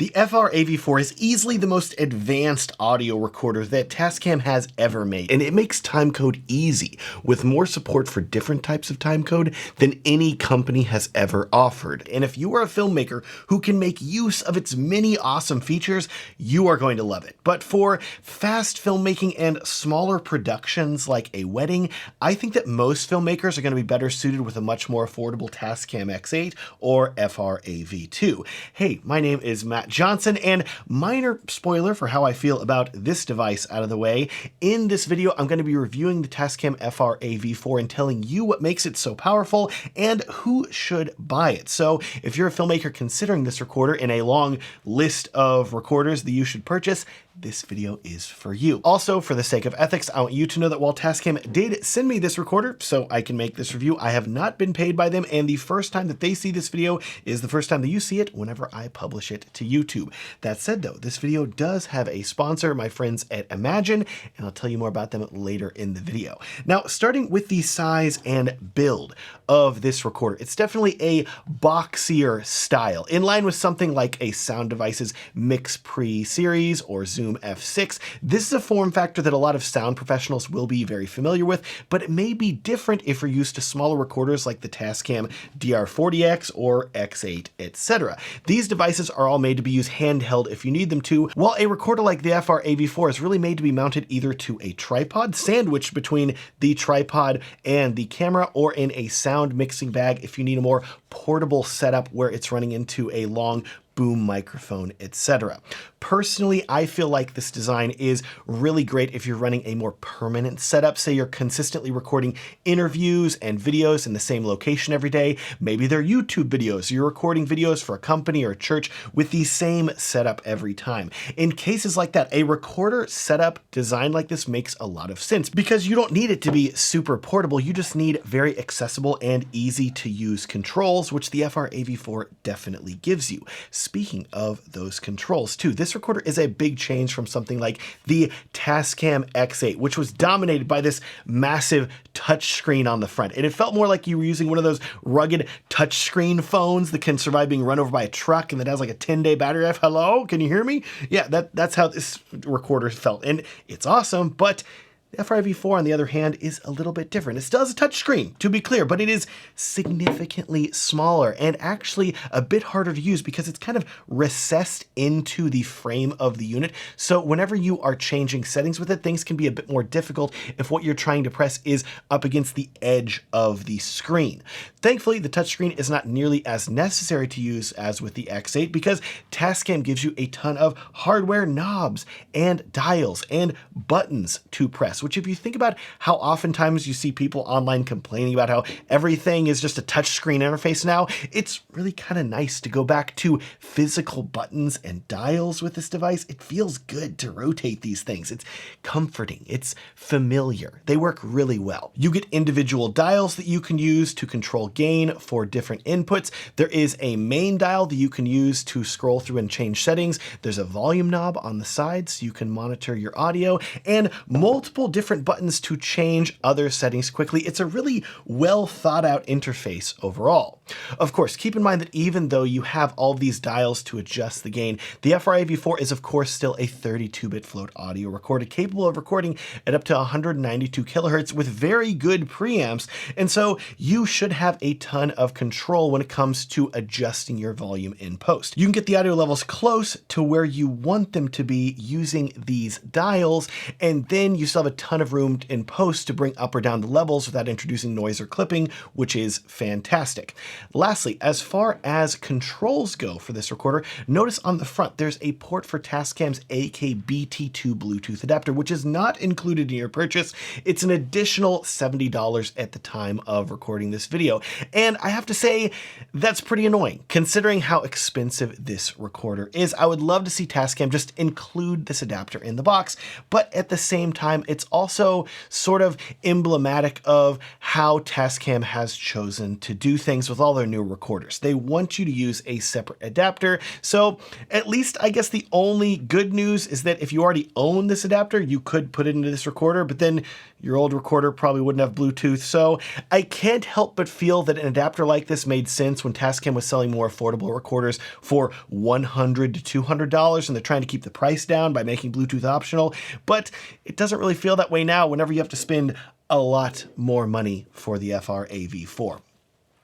The FR-AV4 is easily the most advanced audio recorder that Tascam has ever made, and it makes timecode easy, with more support for different types of timecode than any company has ever offered. And if you are a filmmaker who can make use of its many awesome features, you are going to love it. But for fast filmmaking and smaller productions like a wedding, I think that most filmmakers are going to be better suited with a much more affordable Tascam X8 or FR-AV2. Hey, my name is Matt Johnson, and minor spoiler for how I feel about this device out of the way. In this video, I'm going to be reviewing the Tascam FR-AV4 and telling you what makes it so powerful and who should buy it. So if you're a filmmaker considering this recorder in a long list of recorders that you should purchase, this video is for you. Also, for the sake of ethics, I want you to know that while Tascam did send me this recorder so I can make this review, I have not been paid by them, and the first time that they see this video is the first time that you see it whenever I publish it to YouTube. That said though, this video does have a sponsor, my friends at Imagine, and I'll tell you more about them later in the video. Now, starting with the size and build of this recorder, it's definitely a boxier style, in line with something like a Sound Devices Mix Pre series or Zoom F6. This is a form factor that a lot of sound professionals will be very familiar with, but it may be different if you're used to smaller recorders like the Tascam DR40X or X8, etc. These devices are all made to be used handheld if you need them to, while a recorder like the FR-AV4 is really made to be mounted either to a tripod, sandwiched between the tripod and the camera, or in a sound mixing bag if you need a more portable setup where it's running into a long boom microphone, etc. Personally, I feel like this design is really great if you're running a more permanent setup. Say you're consistently recording interviews and videos in the same location every day. Maybe they're YouTube videos. You're recording videos for a company or a church with the same setup every time. In cases like that, a recorder setup designed like this makes a lot of sense because you don't need it to be super portable. You just need very accessible and easy to use controls, which the FR-AV4 definitely gives you. Speaking of those controls too, this recorder is a big change from something like the Tascam X8, which was dominated by this massive touchscreen on the front. And it felt more like you were using one of those rugged touchscreen phones that can survive being run over by a truck and that has like a 10-day battery life. Hello, can you hear me? Yeah, that's how this recorder felt. And it's awesome, but the FR-AV4, on the other hand, is a little bit different. It still has a touchscreen, to be clear, but it is significantly smaller and actually a bit harder to use because it's kind of recessed into the frame of the unit. So whenever you are changing settings with it, things can be a bit more difficult if what you're trying to press is up against the edge of the screen. Thankfully, the touchscreen is not nearly as necessary to use as with the X8 because Tascam gives you a ton of hardware knobs and dials and buttons to press, which if you think about how oftentimes you see people online complaining about how everything is just a touchscreen interface now, it's really kind of nice to go back to physical buttons and dials with this device. It feels good to rotate these things. It's comforting. It's familiar. They work really well. You get individual dials that you can use to control gain for different inputs. There is a main dial that you can use to scroll through and change settings. There's a volume knob on the side so you can monitor your audio, and multiple different buttons to change other settings quickly. It's a really well thought out interface overall. Of course, keep in mind that even though you have all these dials to adjust the gain, the FR-AV4 is of course still a 32-bit float audio recorder capable of recording at up to 192 kilohertz with very good preamps, and so you should have a ton of control when it comes to adjusting your volume in post. You can get the audio levels close to where you want them to be using these dials, and then you still have a ton of room in post to bring up or down the levels without introducing noise or clipping, which is fantastic. Lastly, as far as controls go for this recorder, notice on the front there's a port for Tascam's AK-BT2 Bluetooth adapter, which is not included in your purchase. It's an additional $70 at the time of recording this video. And I have to say, that's pretty annoying considering how expensive this recorder is. I would love to see Tascam just include this adapter in the box, but at the same time, it's also sort of emblematic of how Tascam has chosen to do things with all their new recorders. They want you to use a separate adapter. So at least I guess the only good news is that if you already own this adapter, you could put it into this recorder, but then your old recorder probably wouldn't have Bluetooth. So I can't help but feel that an adapter like this made sense when Tascam was selling more affordable recorders for $100 to $200, and they're trying to keep the price down by making Bluetooth optional. But it doesn't really feel that way now whenever you have to spend a lot more money for the FR-AV4.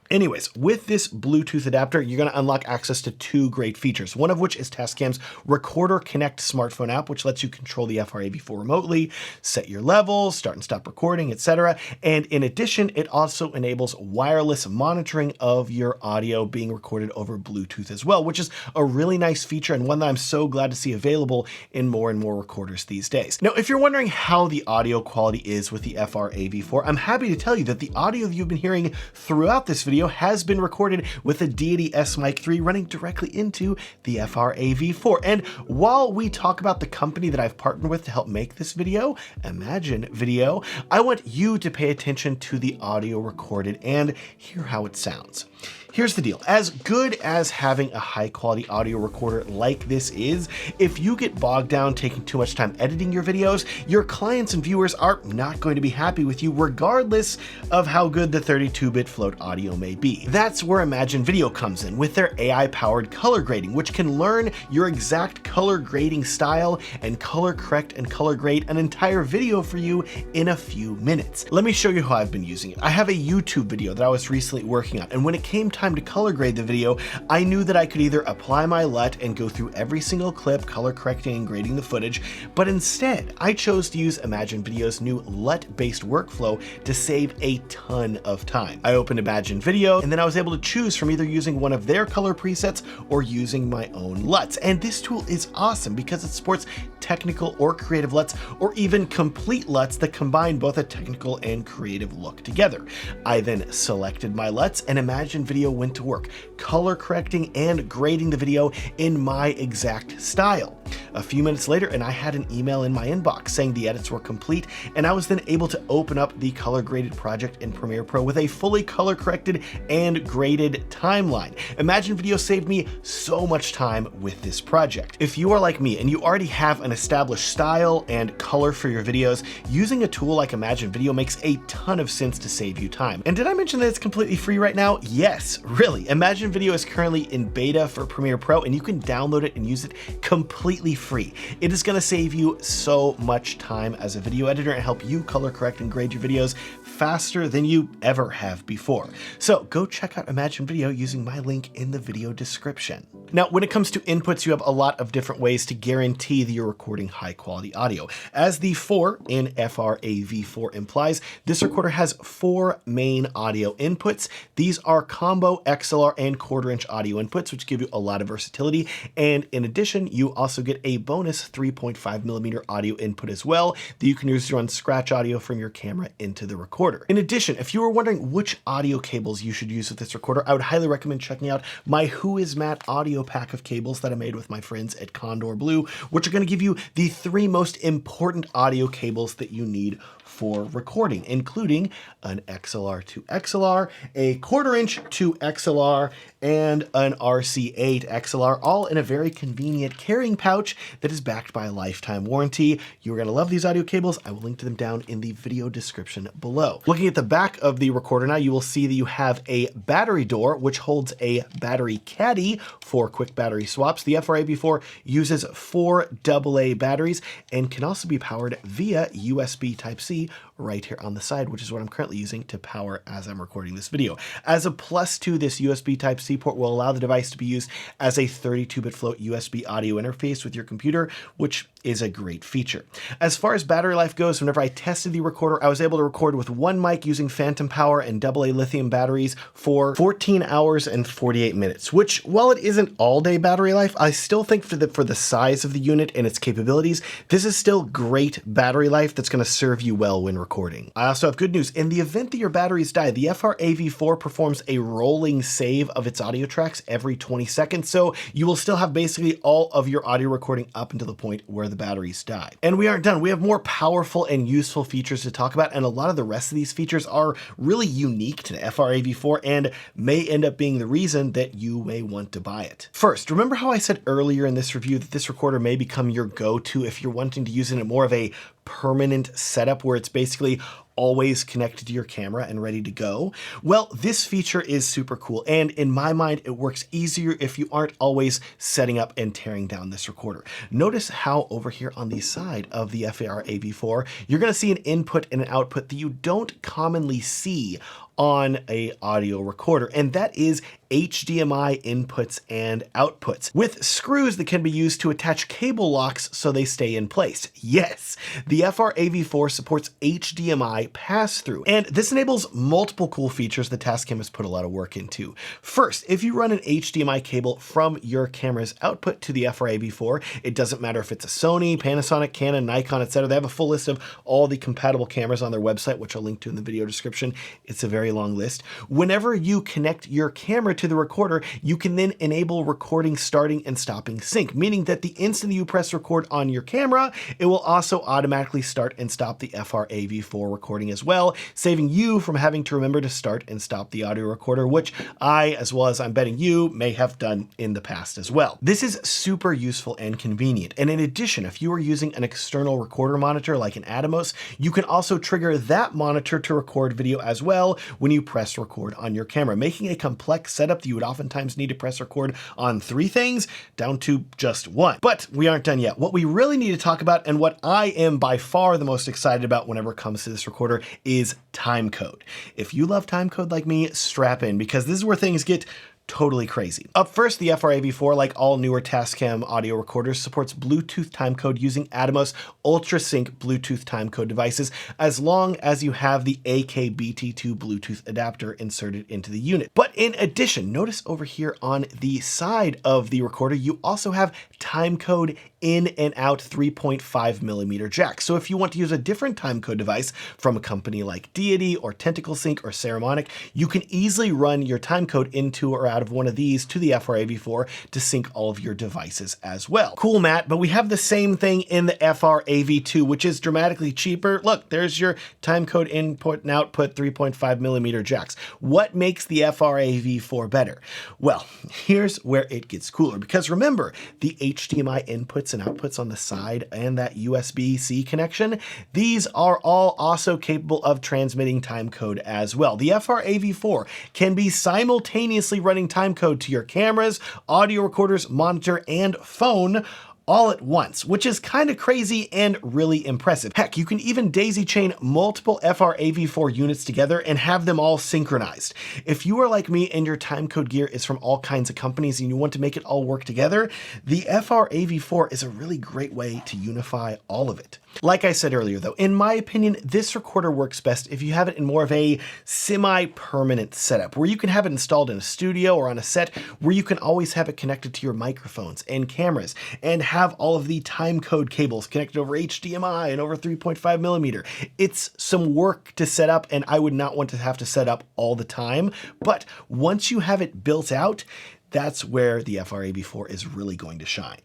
Anyways, with this Bluetooth adapter, you're going to unlock access to two great features, one of which is Tascam's Recorder Connect smartphone app, which lets you control the FR-AV4 remotely, set your levels, start and stop recording, etc. And in addition, it also enables wireless monitoring of your audio being recorded over Bluetooth as well, which is a really nice feature and one that I'm so glad to see available in more and more recorders these days. Now, if you're wondering how the audio quality is with the FR-AV4, I'm happy to tell you that the audio you've been hearing throughout this video has been recorded with a Deity S Mic 3 running directly into the FR-AV4. And while we talk about the company that I've partnered with to help make this video, Imagine Video, I want you to pay attention to the audio recorded and hear how it sounds. Here's the deal. As good as having a high quality audio recorder like this is, if you get bogged down taking too much time editing your videos, your clients and viewers are not going to be happy with you regardless of how good the 32-bit float audio may be. That's where Imagine Video comes in with their AI-powered color grading, which can learn your exact color grading style and color correct and color grade an entire video for you in a few minutes. Let me show you how I've been using it. I have a YouTube video that I was recently working on, and when it came time to color grade the video, I knew that I could either apply my LUT and go through every single clip, color correcting and grading the footage, but instead I chose to use Imagine Video's new LUT-based workflow to save a ton of time. I opened Imagine Video, and then I was able to choose from either using one of their color presets or using my own LUTs. And this tool is awesome because it supports technical or creative LUTs, or even complete LUTs that combine both a technical and creative look together. I then selected my LUTs, and Imagine Video went to work, color correcting and grading the video in my exact style. A few minutes later, and I had an email in my inbox saying the edits were complete, and I was then able to open up the color graded project in Premiere Pro with a fully color corrected and graded timeline. Imagine Video saved me so much time with this project. If you are like me and you already have an established style and color for your videos, using a tool like Imagine Video makes a ton of sense to save you time. And did I mention that it's completely free right now? Yes, really. Imagine Video is currently in beta for Premiere Pro, and you can download it and use it completely free. It is going to save you so much time as a video editor and help you color correct and grade your videos faster than you ever have before. So go check out Imagine Video using my link in the video description. Now, when it comes to inputs, you have a lot of different ways to guarantee that you're recording high quality audio. As the 4 in FR-AV4 implies, this recorder has 4 main audio inputs. These are combo XLR and quarter-inch audio inputs, which give you a lot of versatility. And in addition, you also get a bonus 3.5mm audio input as well that you can use to run scratch audio from your camera into the recorder. In addition, if you were wondering which audio cables you should use with this recorder, I would highly recommend checking out my Who Is Matt audio pack of cables that I made with my friends at Condor Blue, which are going to give you the 3 most important audio cables that you need for recording, including an XLR to XLR, a quarter-inch to XLR, and an RC8 XLR, all in a very convenient carrying pouch that is backed by a lifetime warranty. You're going to love these audio cables. I will link to them down in the video description below. Looking at the back of the recorder now, you will see that you have a battery door, which holds a battery caddy for quick battery swaps. The FR-AV4 uses 4 AA batteries and can also be powered via USB Type-C right here on the side, which is what I'm currently using to power as I'm recording this video. As a plus to this USB Type-C port will allow the device to be used as a 32-bit float USB audio interface with your computer, which is a great feature. As far as battery life goes, whenever I tested the recorder, I was able to record with one mic using phantom power and AA lithium batteries for 14 hours and 48 minutes, which, while it isn't all-day battery life, I still think for the size of the unit and its capabilities, this is still great battery life that's going to serve you well well when recording. I also have good news. In the event that your batteries die, the FR-AV4 performs a rolling save of its audio tracks every 20 seconds, so you will still have basically all of your audio recording up until the point where the batteries die. And we aren't done. We have more powerful and useful features to talk about, and a lot of the rest of these features are really unique to the FR-AV4 and may end up being the reason that you may want to buy it. First, remember how I said earlier in this review that this recorder may become your go-to if you're wanting to use it in more of a permanent setup where it's basically always connected to your camera and ready to go? Well, this feature is super cool, and in my mind, it works easier if you aren't always setting up and tearing down this recorder. Notice how over here on the side of the FR-AV4, you're gonna see an input and an output that you don't commonly see on a audio recorder, and that is HDMI inputs and outputs with screws that can be used to attach cable locks so they stay in place. Yes, the FR-AV4 supports HDMI pass-through, and this enables multiple cool features that Tascam has put a lot of work into. First, if you run an HDMI cable from your camera's output to the FR-AV4, it doesn't matter if it's a Sony, Panasonic, Canon, Nikon, etc. They have a full list of all the compatible cameras on their website, which I'll link to in the video description. It's a very long list. Whenever you connect your camera to the recorder, you can then enable recording starting and stopping sync, meaning that the instant you press record on your camera, it will also automatically start and stop the FR-AV4 recording as well, saving you from having to remember to start and stop the audio recorder, which I, as well as I'm betting you, may have done in the past as well. This is super useful and convenient. And in addition, if you are using an external recorder monitor like an Atomos, you can also trigger that monitor to record video as well when you press record on your camera, making a complex setup that you would oftentimes need to press record on 3 things down to just 1. But we aren't done yet. What we really need to talk about, and what I am by far the most excited about whenever it comes to this recorder, is timecode. If you love timecode like me, strap in, because this is where things get totally crazy. Up first, the FR-AV4, like all newer Tascam audio recorders, supports Bluetooth timecode using Atomos UltraSync Bluetooth timecode devices, as long as you have the AKBT2 Bluetooth adapter inserted into the unit. But in addition, notice over here on the side of the recorder, you also have timecode in and out 3.5mm jack. So if you want to use a different timecode device from a company like Deity or Tentacle Sync or Saramonic, you can easily run your timecode into or out of one of these to the FR-AV4 to sync all of your devices as well. Cool, Matt, but we have the same thing in the FR-AV2, which is dramatically cheaper. Look, there's your timecode input and output 3.5mm jacks. What makes the FR-AV4 better? Well, here's where it gets cooler, because remember, the HDMI inputs and outputs on the side and that USB-C connection, these are all also capable of transmitting timecode as well. The FR-AV4 can be simultaneously running timecode to your cameras, audio recorders, monitor, and phone all at once, which is kind of crazy and really impressive. Heck, you can even daisy chain multiple FR-AV4 units together and have them all synchronized. If you are like me and your timecode gear is from all kinds of companies and you want to make it all work together, the FR-AV4 is a really great way to unify all of it. Like I said earlier though, in my opinion, this recorder works best if you have it in more of a semi-permanent setup, where you can have it installed in a studio or on a set where you can always have it connected to your microphones and cameras and have all of the timecode cables connected over HDMI and over 3.5mm. It's some work to set up, and I would not want to have to set up all the time, but once you have it built out, that's where the FR-AV4 is really going to shine.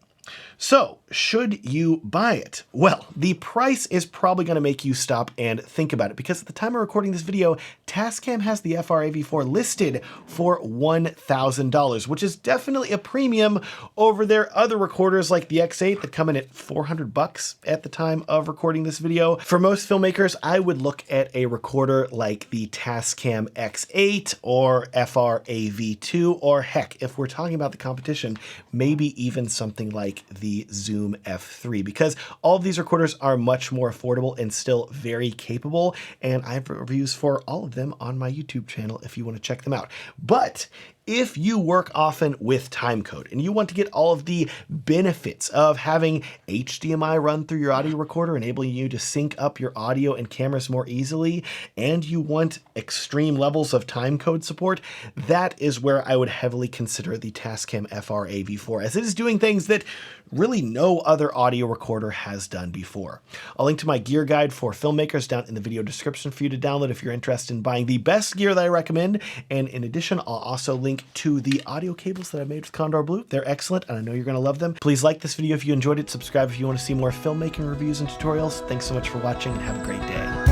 So, should you buy it? Well, the price is probably going to make you stop and think about it, because at the time of recording this video, Tascam has the FR-AV4 listed for $1,000, which is definitely a premium over their other recorders like the X8 that come in at $400 at the time of recording this video. For most filmmakers, I would look at a recorder like the Tascam X8 or FR-AV2, or heck, if we're talking about the competition, maybe even something like the Zoom F3, because all of these recorders are much more affordable and still very capable, and I have reviews for all of them on my YouTube channel if you want to check them out. But If you work often with Timecode and you want to get all of the benefits of having HDMI run through your audio recorder, enabling you to sync up your audio and cameras more easily, and you want extreme levels of timecode support, that is where I would heavily consider the Tascam FR-AV4, as it is doing things that really no other audio recorder has done before. I'll link to my gear guide for filmmakers down in the video description for you to download if you're interested in buying the best gear that I recommend. And in addition, I'll also link to the audio cables that I made with Condor Blue. They're excellent, and I know you're going to love them. Please like this video if you enjoyed it, subscribe if you want to see more filmmaking reviews and tutorials. Thanks so much for watching, and have a great day.